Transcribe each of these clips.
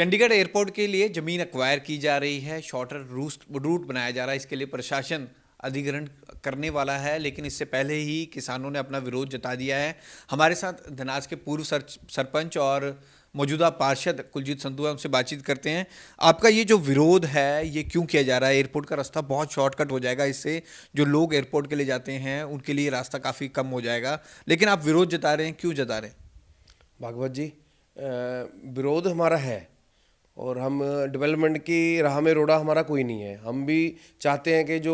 Chandigarh airport के लिए जमीन एक्वायर की जा रही है, शॉर्टर रूट बनाया जा रहा है। इसके लिए प्रशासन अधिग्रहण करने वाला है, लेकिन इससे पहले ही किसानों ने अपना विरोध जता दिया है। हमारे साथ धनास के पूर्व सरपंच और मौजूदा पार्षद कुलजीत संधू है, उनसे बातचीत करते हैं। आपका ये जो विरोध है ये क्यों किया जा रहा है? एयरपोर्ट का रास्ता बहुत शॉर्टकट हो जाएगा, इससे जो लोग एयरपोर्ट के लिए जाते हैं उनके लिए रास्ता काफ़ी कम हो जाएगा, लेकिन आप विरोध जता रहे हैं, क्यों जता रहे हैं? भागवत जी, विरोध हमारा है और हम डेवलपमेंट की राह में रोड़ा हमारा कोई नहीं है। हम भी चाहते हैं कि जो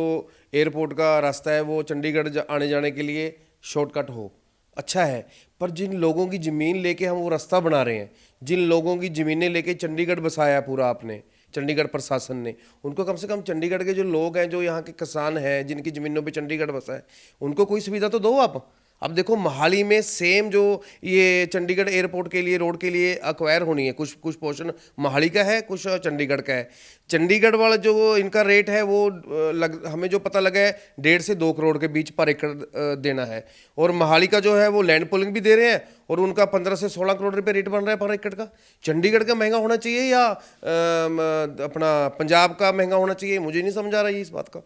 एयरपोर्ट का रास्ता है वो चंडीगढ़ आने जाने के लिए शॉर्टकट हो, अच्छा है। पर जिन लोगों की ज़मीन लेके हम वो रास्ता बना रहे हैं, जिन लोगों की ज़मीनें लेके चंडीगढ़ बसाया पूरा आपने, चंडीगढ़ प्रशासन ने, उनको कम से कम चंडीगढ़ के जो लोग हैं, जो यहाँ के किसान हैं, जिनकी ज़मीनों पे चंडीगढ़ बसा है, उनको कोई सुविधा तो दो आप। अब देखो मोहाली में सेम जो ये चंडीगढ़ एयरपोर्ट के लिए रोड के लिए अक्वायर होनी है, कुछ कुछ पोर्शन मोहाली का है, कुछ चंडीगढ़ का है। चंडीगढ़ वाला जो इनका रेट है वो हमें जो पता लगा है 1.5 से 2 करोड़ के बीच पर एकड़ देना है, और मोहाली का जो है वो लैंड पुलिंग भी दे रहे हैं और उनका 15 से 16 करोड़ रुपए रेट बन रहा है पर एकड़ का। चंडीगढ़ का महंगा होना चाहिए या अपना पंजाब का महंगा होना चाहिए? मुझे नहीं समझ आ रहा है इस बात का।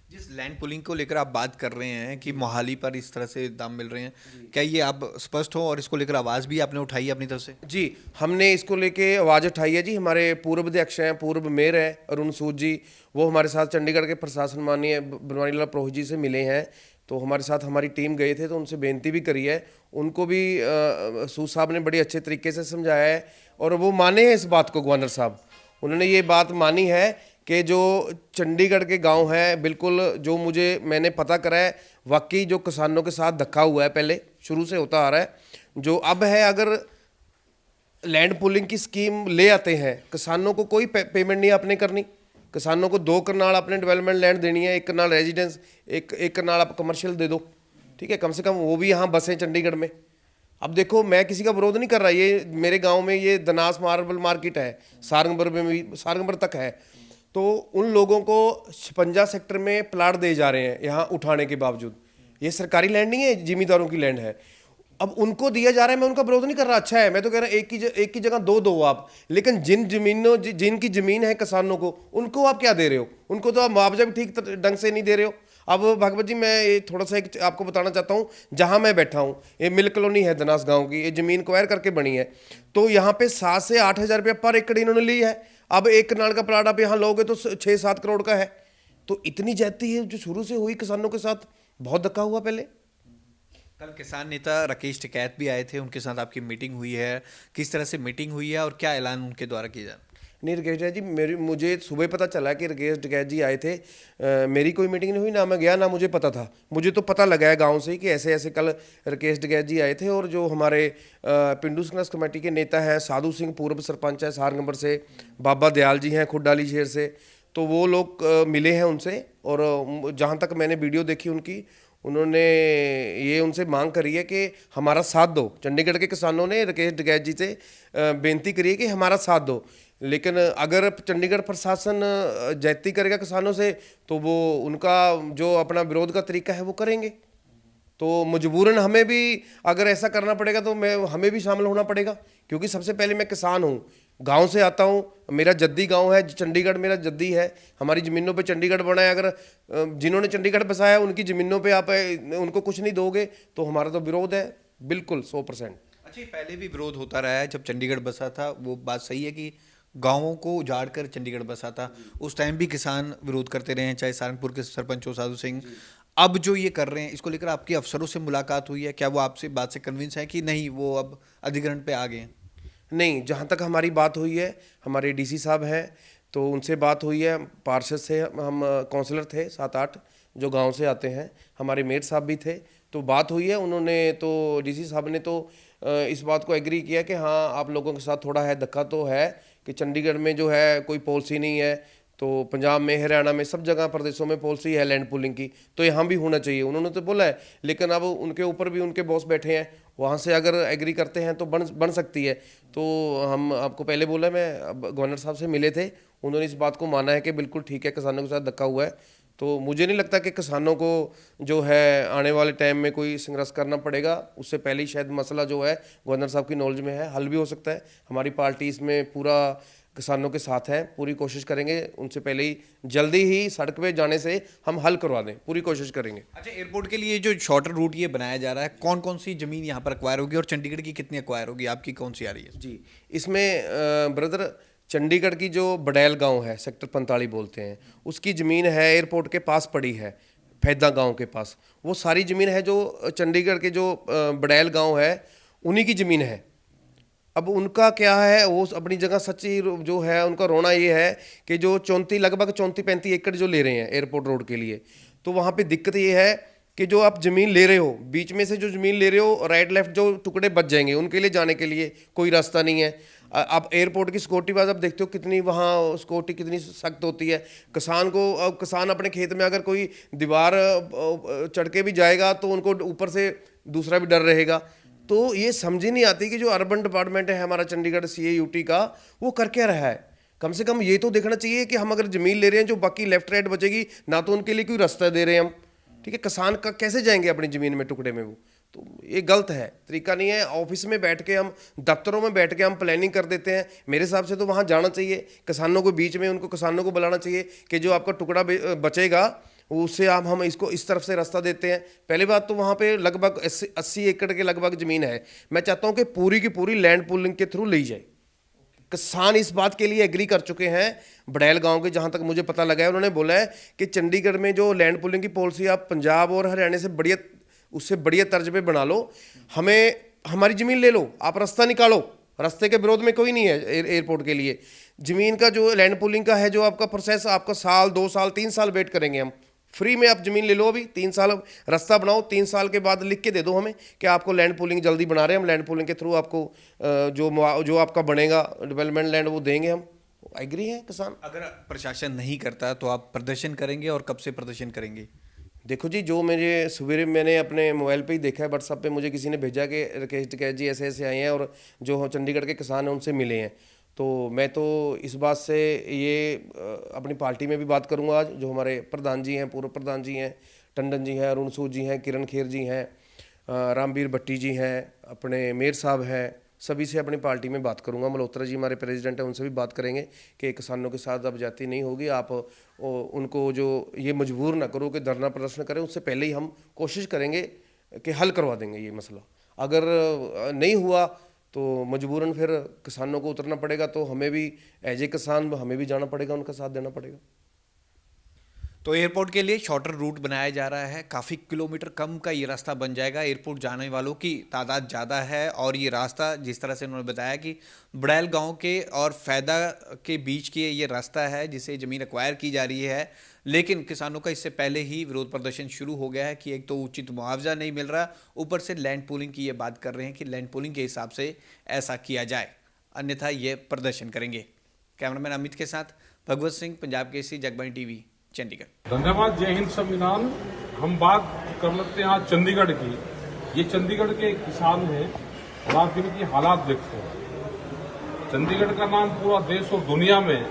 जिस लैंड पुलिंग को लेकर आप बात कर रहे हैं कि मोहाली पर इस तरह से दाम मिल रहे हैं, क्या ये आप स्पष्ट हो और इसको लेकर आवाज़ भी आपने उठाई है अपनी तरफ से? जी, हमने इसको लेके आवाज़ उठाई है जी। हमारे पूर्व अध्यक्ष हैं, पूर्व मेयर हैं अरुण सूद जी, वो हमारे साथ चंडीगढ़ के प्रशासन माननीय बनवारी लाल प्रोहित जी से मिले हैं, तो हमारे साथ हमारी टीम गए थे, तो उनसे बेनती भी करी है। उनको भी सूद साहब ने बड़े अच्छे तरीके से समझाया है और वो माने हैं इस बात को। गवर्नर साहब उन्होंने ये बात मानी है कि जो चंडीगढ़ के गांव हैं, बिल्कुल जो मैंने पता करा है, वाकई जो किसानों के साथ धक्का हुआ है, पहले शुरू से होता आ रहा है, जो अब है, अगर लैंड पुलिंग की स्कीम ले आते हैं, किसानों को कोई पेमेंट नहीं आपने करनी। किसानों को 2 कनाल आपने डेवलपमेंट लैंड देनी है, 1 कनाल रेजिडेंस, एक कनाल आप कमर्शियल दे दो, ठीक है, कम से कम वो भी यहाँ बसें चंडीगढ़ में। अब देखो, मैं किसी का विरोध नहीं कर रहा, ये मेरे गांव में ये धनास मार्बल मार्केट है, सारंगपुर में भी, सारंगपुर तक है, तो उन लोगों को 56 सेक्टर में प्लाट दे जा रहे हैं यहाँ उठाने के बावजूद। ये सरकारी लैंड नहीं है, जिम्मेदारों की लैंड है, अब उनको दिया जा रहा है। मैं उनका विरोध नहीं कर रहा, अच्छा है। मैं तो कह रहा हूँ एक की जगह दो आप, लेकिन जिनकी जमीन है किसानों को, उनको आप क्या दे रहे हो? उनको तो आप मुआवजा भी ठीक ढंग से नहीं दे रहे हो। अब भागवत जी, मैं ये थोड़ा सा एक आपको बताना चाहता हूँ, जहाँ मैं बैठा हूँ, ये मिल कॉलोनी है धनास गाँव की, ये ज़मीन क्वायर करके बनी है, तो यहाँ पे 7 से 8 हज़ार रुपया पर एकड़ इन्होंने ली है। अब 1 कनाल का प्लाट आप यहाँ लोगे तो 6-7 करोड़ का है। तो इतनी ज्यादती है जो शुरू से हुई किसानों के साथ, बहुत धक्का हुआ पहले। कल किसान नेता राकेश टिकैत भी आए थे, उनके साथ आपकी मीटिंग हुई है, किस तरह से मीटिंग हुई है और क्या ऐलान उनके द्वारा किया जा रहा है? नहीं राकेश जी, मुझे सुबह पता चला कि राकेश टिकैत जी आए थे। मेरी कोई मीटिंग नहीं हुई, ना मैं गया, ना मुझे पता था। मुझे तो पता लगा है गांव से ही कि ऐसे ऐसे कल राकेश टिकैत जी आए थे, और जो हमारे पिंडू संघर्ष कमेटी के नेता हैं, साधु सिंह पूर्व सरपंच है सारंगपुर से, बाबा दयाल जी हैं खुडाली शहर से, तो वो लोग मिले हैं उनसे। और जहाँ तक मैंने वीडियो देखी उनकी, उन्होंने ये उनसे मांग करी है कि हमारा साथ दो। चंडीगढ़ के किसानों ने राकेश टिकैत जी से बेनती करी है कि हमारा साथ दो, लेकिन अगर चंडीगढ़ प्रशासन ज्यादती करेगा किसानों से, तो वो उनका जो अपना विरोध का तरीका है वो करेंगे। तो मजबूरन हमें भी अगर ऐसा करना पड़ेगा तो हमें भी शामिल होना पड़ेगा, क्योंकि सबसे पहले मैं किसान हूँ, गांव से आता हूँ, मेरा जद्दी गांव है, चंडीगढ़ मेरा जद्दी है, हमारी ज़मीनों पे चंडीगढ़ बना है। अगर जिन्होंने चंडीगढ़ बसाया उनकी ज़मीनों पे आप उनको कुछ नहीं दोगे तो हमारा तो विरोध है, बिल्कुल 100%। अच्छा, पहले भी विरोध होता रहा है, जब चंडीगढ़ बसा था वो बात सही है कि गांवों को उजाड़ कर चंडीगढ़ बसा था, उस टाइम भी किसान विरोध करते रहे हैं, चाहे सहारनपुर के सरपंच हो साधु सिंह। अब जो ये कर रहे हैं, इसको लेकर आपकी अफसरों से मुलाकात हुई है? क्या वो आपसे बात से कन्विंस है कि नहीं वो अब अधिग्रहण पे आ गए हैं? नहीं, जहाँ तक हमारी बात हुई है, हमारे डीसी साहब हैं, तो उनसे बात हुई है। पार्षद से हम काउंसलर थे 7-8 जो गांव से आते हैं, हमारे मेयर साहब भी थे, तो बात हुई है। उन्होंने तो डीसी साहब ने तो इस बात को एग्री किया कि हाँ, आप लोगों के साथ थोड़ा है धक्का तो है कि चंडीगढ़ में जो है कोई पॉलिसी नहीं है, तो पंजाब में, हरियाणा में, सब जगह प्रदेशों में पॉलिसी है लैंड पुलिंग की, तो यहाँ भी होना चाहिए, उन्होंने तो बोला है। लेकिन अब उनके ऊपर भी उनके बॉस बैठे हैं, वहाँ से अगर एग्री करते हैं तो बन सकती है। तो हम आपको पहले बोला, मैं अब गवर्नर साहब से मिले थे, उन्होंने इस बात को माना है कि बिल्कुल ठीक है, किसानों के साथ धक्का हुआ है, तो तो मुझे नहीं लगता कि किसानों को जो है आने वाले टाइम में कोई संघर्ष करना पड़ेगा। उससे पहले ही शायद मसला जो है गवर्नर साहब की नॉलेज में है, हल भी हो सकता है। हमारी पार्टी इसमें पूरा किसानों के साथ है, पूरी कोशिश करेंगे उनसे पहले ही जल्दी ही सड़क पे जाने से हम हल करवा दें, पूरी कोशिश करेंगे। अच्छा, एयरपोर्ट के लिए जो शॉर्टर रूट ये बनाया जा रहा है, कौन कौन सी ज़मीन यहाँ पर एक्वायर होगी और चंडीगढ़ की कितनी एक्वायर होगी, आपकी कौन सी आ रही है? जी, इसमें ब्रदर चंडीगढ़ की जो बडैल गांव है, सेक्टर 45 बोलते हैं, उसकी ज़मीन है एयरपोर्ट के पास पड़ी है, फैदा गांव के पास। वो सारी ज़मीन है जो चंडीगढ़ के जो बडैल गांव है उन्हीं की ज़मीन है। अब उनका क्या है, वो अपनी जगह सच्ची जो है उनका रोना ये है कि जो लगभग 34-35 एकड़ जो ले रहे हैं एयरपोर्ट रोड के लिए, तो वहाँ पे दिक्कत ये है कि जो आप ज़मीन ले रहे हो, बीच में से जो ज़मीन ले रहे हो, राइट लेफ्ट जो टुकड़े बच जाएंगे, उनके लिए जाने के लिए कोई रास्ता नहीं है। आप एयरपोर्ट की सिक्योरिटी बाज आप देखते हो कितनी वहाँ सिक्योरिटी कितनी सख्त होती है। किसान अपने खेत में अगर कोई दीवार चढ़ के भी जाएगा तो उनको ऊपर से दूसरा भी डर रहेगा। तो ये समझ ही नहीं आती कि जो अर्बन डिपार्टमेंट है हमारा चंडीगढ़ CAUT का, वो कर क्या रहा है। कम से कम ये तो देखना चाहिए कि हम अगर ज़मीन ले रहे हैं जो बाकी लेफ्ट राइट बचेगी, ना तो उनके लिए कोई रास्ता दे रहे हैं हम, ठीक है। किसान का कैसे जाएंगे अपनी ज़मीन में टुकड़े में, वो तो ये गलत है, तरीका नहीं है। ऑफिस में बैठ के हम, दफ्तरों में बैठ के हम प्लानिंग कर देते हैं। मेरे हिसाब से तो वहाँ जाना चाहिए, किसानों को बीच में, उनको किसानों को बुलाना चाहिए कि जो आपका टुकड़ा बचेगा उससे हम इसको इस तरफ से रास्ता देते हैं। पहली बात तो वहाँ पे लगभग 80 एकड़ के लगभग ज़मीन है। मैं चाहता हूँ कि पूरी की पूरी लैंड पूलिंग के थ्रू ली जाए। किसान इस बात के लिए एग्री कर चुके हैं, बडैल गांव के, जहां तक मुझे पता लगा है, उन्होंने बोला है कि चंडीगढ़ में जो लैंड पूलिंग की पॉलिसी आप पंजाब और हरियाणा से उससे बढ़िया तर्ज पे बना लो, हमें हमारी ज़मीन ले लो, आप रास्ता निकालो, रास्ते के विरोध में कोई नहीं है। एयरपोर्ट के लिए ज़मीन का जो लैंड पूलिंग का है, जो आपका प्रोसेस, आपका साल 2 साल 3 साल वेट करेंगे हम। फ्री में आप ज़मीन ले लो, अभी 3 साल रास्ता बनाओ, 3 साल के बाद लिख के दे दो हमें कि आपको लैंड पूलिंग जल्दी बना रहे हैं हम, लैंड पूलिंग के थ्रू आपको जो आपका बनेगा डेवलपमेंट लैंड वो देंगे हम। एग्री हैं किसान। अगर प्रशासन नहीं करता तो आप प्रदर्शन करेंगे, और कब से प्रदर्शन करेंगे? देखो जी, जो मेरे सवेरे मैंने अपने मोबाइल पे ही देखा है, व्हाट्सएप पे मुझे किसी ने भेजा कि राकेश टिकैत जी ऐसे ऐसे आए हैं और जो चंडीगढ़ के किसान हैं उनसे मिले हैं। तो मैं तो इस बात से ये अपनी पार्टी में भी बात करूंगा आज, जो हमारे प्रधान जी हैं, पूर्व प्रधान जी हैं, टंडन जी हैं, अरुण सूद जी हैं, किरण खेर जी हैं, रामवीर भट्टी जी हैं, अपने मेयर साहब हैं, सभी से अपनी पार्टी में बात करूंगा। मल्होत्रा जी हमारे प्रेसिडेंट हैं, उनसे भी बात करेंगे कि किसानों के साथ अब जाती नहीं होगी। आप उनको जो ये मजबूर ना करो कि धरना प्रदर्शन करें, उससे पहले ही हम कोशिश करेंगे कि हल करवा देंगे ये मसला। अगर नहीं हुआ तो मजबूरन फिर किसानों को उतरना पड़ेगा, तो हमें भी एज ए किसान हमें भी जाना पड़ेगा, उनका साथ देना पड़ेगा। तो एयरपोर्ट के लिए शॉर्टर रूट बनाया जा रहा है, काफ़ी किलोमीटर कम का ये रास्ता बन जाएगा। एयरपोर्ट जाने वालों की तादाद ज़्यादा है, और ये रास्ता जिस तरह से उन्होंने बताया कि बडैल गांव के और फैदा के बीच की ये रास्ता है जिसे ज़मीन एक्वायर की जा रही है। लेकिन किसानों का इससे पहले ही विरोध प्रदर्शन शुरू हो गया है कि एक तो उचित मुआवजा नहीं मिल रहा, ऊपर से लैंड पूलिंग की ये बात कर रहे हैं कि लैंड पूलिंग के हिसाब से ऐसा किया जाए, अन्यथा ये प्रदर्शन करेंगे। कैमरामैन अमित के साथ भगवत सिंह, पंजाब केसरी, जगबानी टीवी, चंडीगढ़। धन्यवाद। जय हिंद संविधान। हम बात कर लेते हैं आज चंडीगढ़ की। ये चंडीगढ़ के किसान हैं और आप इनकी हालात देखते हैं। चंडीगढ़ का नाम पूरा देश और दुनिया में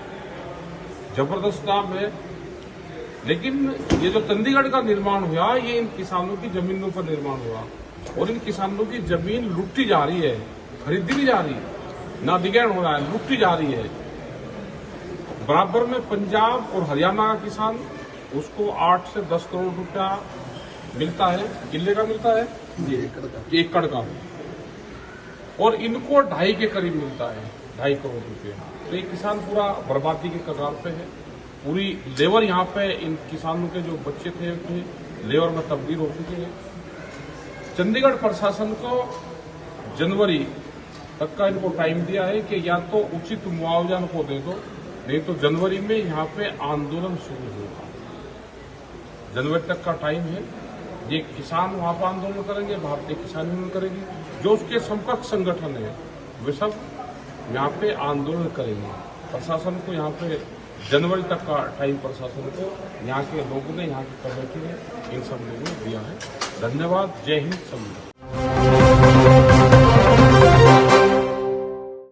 जबरदस्त नाम है, लेकिन ये जो चंडीगढ़ का निर्माण हुआ, ये इन किसानों की जमीनों पर निर्माण हुआ, और इन किसानों की जमीन लुटी जा रही है, खरीदी नहीं जा रही, ना अधिग्रहण हो रहा है, लुटी जा रही है। बराबर में पंजाब और हरियाणा का किसान, उसको 8 से 10 करोड़ रुपया मिलता है, किले का मिलता है, एकड़ का, और इनको 2.5 के करीब मिलता है, 2.5 करोड़ रुपये। तो ये किसान पूरा बर्बादी के कगार पे है। पूरी लेबर यहाँ पे इन किसानों के जो बच्चे थे लेबर में तब्दील हो चुके हैं। चंडीगढ़ प्रशासन को जनवरी तक का इनको टाइम दिया है कि या तो उचित मुआवजा इनको दे दो, नहीं तो जनवरी में यहाँ पे आंदोलन शुरू होगा। जनवरी तक का टाइम है। ये किसान वहाँ पर आंदोलन करेंगे, भारतीय किसान यूनियन करेगी, जो उसके समकक्ष संगठन है वे सब यहाँ पे आंदोलन करेंगे। प्रशासन को यहाँ पे जनवरी तक का टाइम प्रशासन को यहाँ के लोगों ने, यहाँ की कमेटी ने, इन सब लोगों ने दिया है। धन्यवाद। जय हिंद। संविधान।